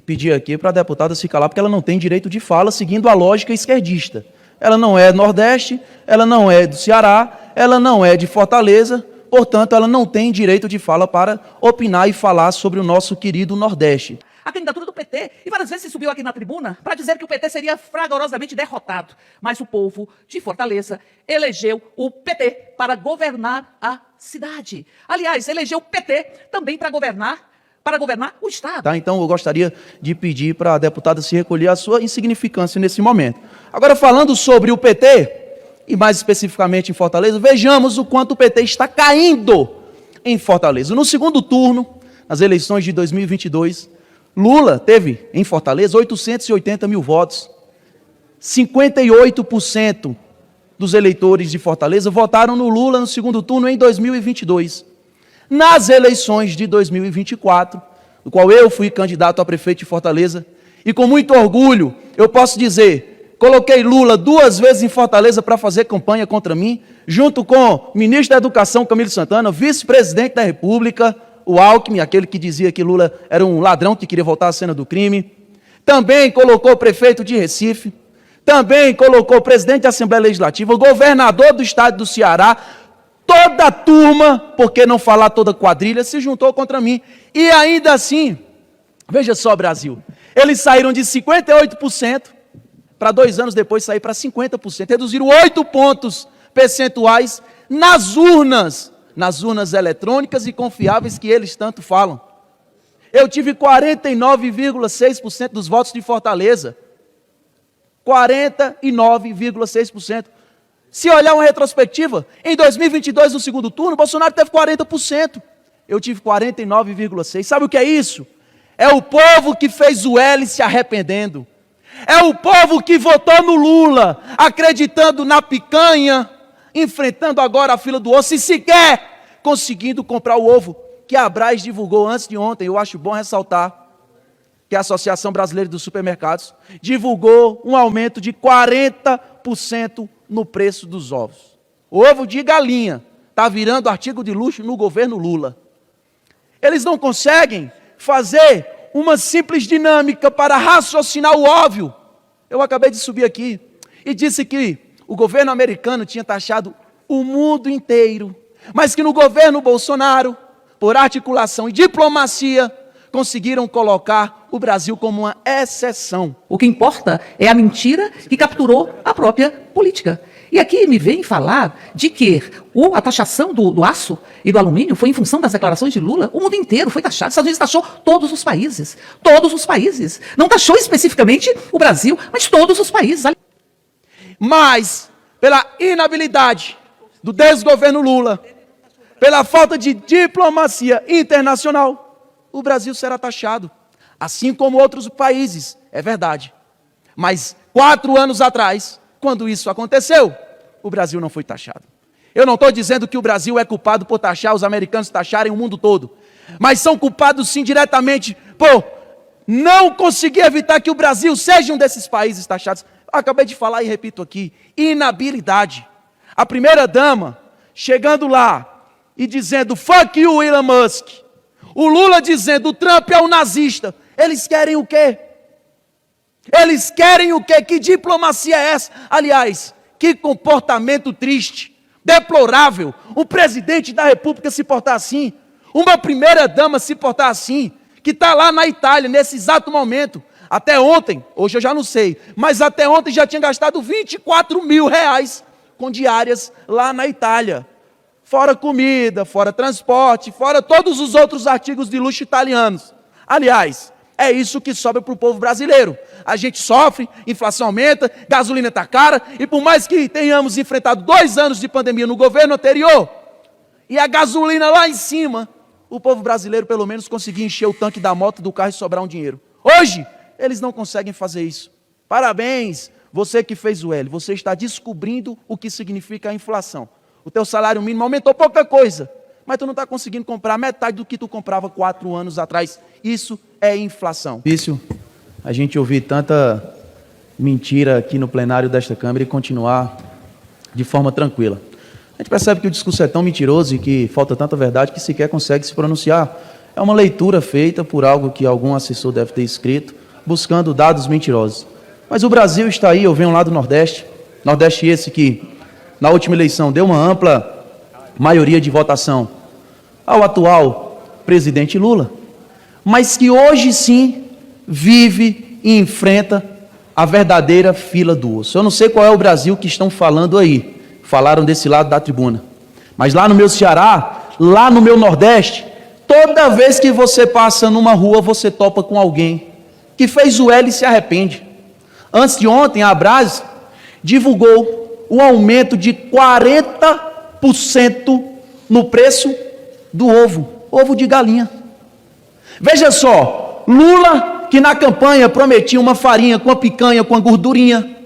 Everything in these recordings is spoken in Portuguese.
pedir aqui para a deputada se calar, porque ela não tem direito de fala seguindo a lógica esquerdista. Ela não é do Nordeste, ela não é do Ceará, ela não é de Fortaleza, portanto, ela não tem direito de fala para opinar e falar sobre o nosso querido Nordeste. A candidatura do PT, e várias vezes se subiu aqui na tribuna para dizer que o PT seria fragorosamente derrotado. Mas o povo de Fortaleza elegeu o PT para governar a cidade. Aliás, elegeu o PT também para governar o Estado. Tá, então eu gostaria de pedir para a deputada se recolher a sua insignificância nesse momento. Agora, falando sobre o PT, e mais especificamente em Fortaleza, vejamos o quanto o PT está caindo em Fortaleza. No segundo turno, nas eleições de 2022, Lula teve em Fortaleza 880 mil votos. 58% dos eleitores de Fortaleza votaram no Lula no segundo turno em 2022. Nas eleições de 2024, no qual eu fui candidato a prefeito de Fortaleza, e com muito orgulho eu posso dizer, coloquei Lula 2 vezes em Fortaleza para fazer campanha contra mim, junto com o ministro da Educação, Camilo Santana, vice-presidente da República, o Alckmin, aquele que dizia que Lula era um ladrão que queria voltar à cena do crime. Também colocou o prefeito de Recife, também colocou o presidente da Assembleia Legislativa, o governador do estado do Ceará. Toda a turma, por que não falar toda a quadrilha, se juntou contra mim. E ainda assim, veja só, Brasil, eles saíram de 58% para 2 anos depois sair para 50%. Reduziram 8 pontos percentuais nas urnas eletrônicas e confiáveis que eles tanto falam. Eu tive 49,6% dos votos de Fortaleza. 49,6%. Se olhar uma retrospectiva, em 2022, no segundo turno, Bolsonaro teve 40%. Eu tive 49,6%. Sabe o que é isso? É o povo que fez o L se arrependendo. É o povo que votou no Lula, acreditando na picanha, enfrentando agora a fila do osso e sequer conseguindo comprar o ovo que a Abraz divulgou antes de ontem. Eu acho bom ressaltar que a Associação Brasileira dos Supermercados divulgou um aumento de 40% no preço dos ovos. O ovo de galinha está virando artigo de luxo no governo Lula. Eles não conseguem fazer uma simples dinâmica para raciocinar o óbvio. Eu acabei de subir aqui e disse que o governo americano tinha taxado o mundo inteiro, mas que no governo Bolsonaro, por articulação e diplomacia, conseguiram colocar o Brasil como uma exceção. O que importa é a mentira que capturou a própria política. E aqui me vem falar de que a taxação do aço e do alumínio foi em função das declarações de Lula. O mundo inteiro foi taxado. Os Estados Unidos taxou todos os países. Todos os países. Não taxou especificamente o Brasil, mas todos os países. Mas, pela inabilidade do desgoverno Lula, pela falta de diplomacia internacional, o Brasil será taxado, assim como outros países, é verdade. Mas 4 anos atrás, quando isso aconteceu, o Brasil não foi taxado. Eu não estou dizendo que o Brasil é culpado por taxar, os americanos taxarem o mundo todo, mas são culpados sim diretamente por não conseguir evitar que o Brasil seja um desses países taxados. Acabei de falar e repito aqui, inabilidade. A primeira-dama chegando lá e dizendo, fuck you, Elon Musk. O Lula dizendo, o Trump é um nazista. Eles querem o quê? Eles querem o quê? Que diplomacia é essa? Aliás, que comportamento triste, deplorável. Um presidente da República se portar assim. Uma primeira-dama se portar assim. Que está lá na Itália, nesse exato momento. Até ontem, hoje eu já não sei, mas até ontem já tinha gastado 24 mil reais com diárias lá na Itália. Fora comida, fora transporte, fora todos os outros artigos de luxo italianos. Aliás, é isso que sobra para o povo brasileiro. A gente sofre, inflação aumenta, gasolina está cara, e por mais que tenhamos enfrentado 2 anos de pandemia no governo anterior, e a gasolina lá em cima, o povo brasileiro pelo menos conseguia encher o tanque da moto, do carro e sobrar um dinheiro. Hoje, eles não conseguem fazer isso. Parabéns, você que fez o L, você está descobrindo o que significa a inflação. O teu salário mínimo aumentou pouca coisa, mas tu não está conseguindo comprar metade do que tu comprava 4 anos atrás. Isso é inflação. Difícil a gente ouvir tanta mentira aqui no plenário desta Câmara e continuar de forma tranquila. A gente percebe que o discurso é tão mentiroso e que falta tanta verdade que sequer consegue se pronunciar é uma leitura feita por algo que algum assessor deve ter escrito, buscando dados mentirosos. Mas o Brasil está aí, eu venho lá do Nordeste, Nordeste esse que, na última eleição, deu uma ampla maioria de votação ao atual presidente Lula, mas que hoje sim vive e enfrenta a verdadeira fila do osso. Eu não sei qual é o Brasil que estão falando aí, falaram desse lado da tribuna, mas lá no meu Ceará, lá no meu Nordeste, toda vez que você passa numa rua, você topa com alguém que fez o L e se arrepende. Antes de ontem, a Abras divulgou um aumento de 40% no preço do ovo de galinha. Veja só, Lula, que na campanha prometia uma farinha com a picanha, com a gordurinha,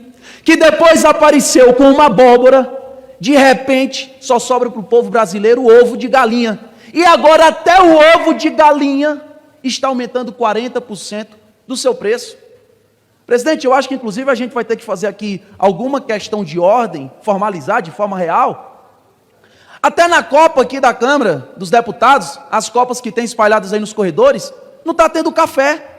que depois apareceu com uma abóbora, de repente só sobra para o povo brasileiro o ovo de galinha. E agora até o ovo de galinha está aumentando 40% do seu preço. Presidente, eu acho que inclusive a gente vai ter que fazer aqui alguma questão de ordem, formalizar de forma real. Até na Copa aqui da Câmara dos Deputados, as copas que tem espalhadas aí nos corredores, não está tendo café.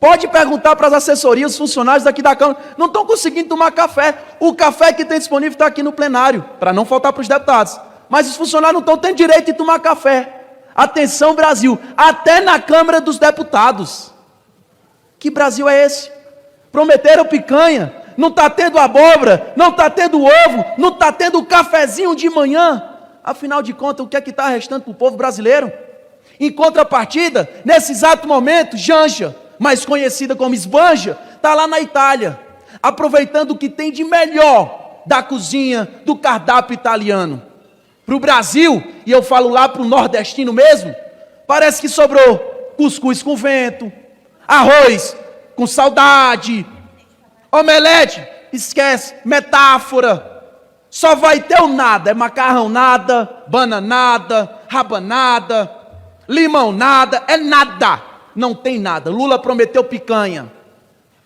Pode perguntar para as assessorias, os funcionários daqui da Câmara, não estão conseguindo tomar café. O café que tem disponível está aqui no plenário, para não faltar para os deputados. Mas os funcionários não estão tendo direito de tomar café. Atenção, Brasil, até na Câmara dos Deputados. Que Brasil é esse? Prometeram picanha, não está tendo abóbora, não está tendo ovo, não está tendo cafezinho de manhã. Afinal de contas, o que é que está restando para o povo brasileiro? Em contrapartida, nesse exato momento, Janja, mais conhecida como Esbanja, está lá na Itália, aproveitando o que tem de melhor da cozinha, do cardápio italiano. Para o Brasil, e eu falo lá para o nordestino mesmo, parece que sobrou cuscuz com vento, arroz com saudade, omelete, esquece, metáfora, só vai ter o nada, é macarrão nada, bananada, rabanada, limão nada, é nada, não tem nada. Lula prometeu picanha.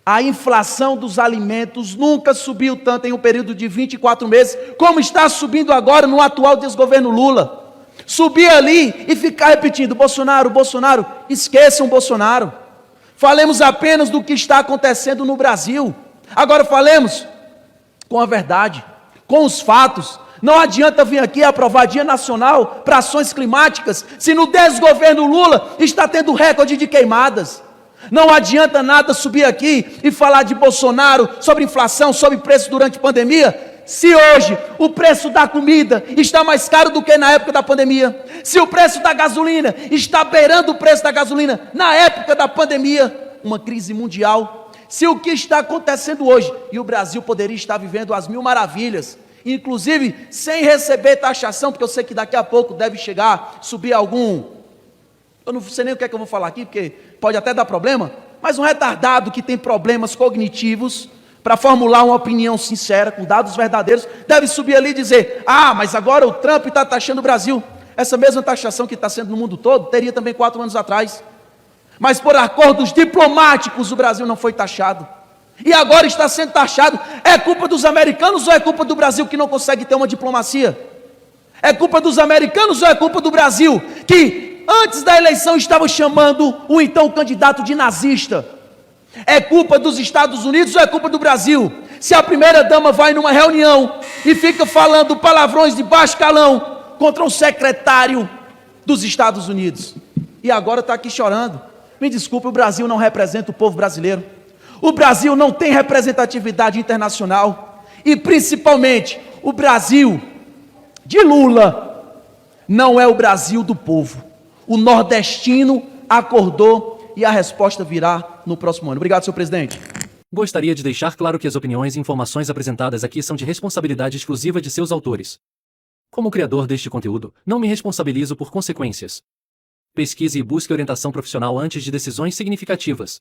A inflação dos alimentos nunca subiu tanto em um período de 24 meses, como está subindo agora no atual desgoverno Lula. Subir ali e ficar repetindo, Bolsonaro, Bolsonaro, esqueçam Bolsonaro. Falemos apenas do que está acontecendo no Brasil. Agora falemos com a verdade, com os fatos. Não adianta vir aqui aprovar Dia Nacional para ações climáticas, se no desgoverno Lula está tendo recorde de queimadas. Não adianta nada subir aqui e falar de Bolsonaro, sobre inflação, sobre preço durante a pandemia, se hoje o preço da comida está mais caro do que na época da pandemia, se o preço da gasolina está beirando o preço da gasolina na época da pandemia, uma crise mundial, se o que está acontecendo hoje, e o Brasil poderia estar vivendo as mil maravilhas, inclusive sem receber taxação, porque eu sei que daqui a pouco deve chegar, subir algum, eu não sei nem o que é que eu vou falar aqui, porque pode até dar problema, mas um retardado que tem problemas cognitivos, para formular uma opinião sincera, com dados verdadeiros, deve subir ali e dizer, mas agora o Trump está taxando o Brasil. Essa mesma taxação que está sendo no mundo todo, teria também 4 anos atrás. Mas por acordos diplomáticos o Brasil não foi taxado. E agora está sendo taxado. É culpa dos americanos ou é culpa do Brasil que não consegue ter uma diplomacia? É culpa dos americanos ou é culpa do Brasil que antes da eleição estava chamando o então candidato de nazista? É culpa dos Estados Unidos ou é culpa do Brasil? Se a primeira-dama vai numa reunião e fica falando palavrões de baixo calão contra o secretário dos Estados Unidos, e agora está aqui chorando. Me desculpe, o Brasil não representa o povo brasileiro. O Brasil não tem representatividade internacional. E principalmente, o Brasil de Lula não é o Brasil do povo. O nordestino acordou e a resposta virá no próximo ano. Obrigado, senhor presidente. Gostaria de deixar claro que as opiniões e informações apresentadas aqui são de responsabilidade exclusiva de seus autores. Como criador deste conteúdo, não me responsabilizo por consequências. Pesquise e busque orientação profissional antes de decisões significativas.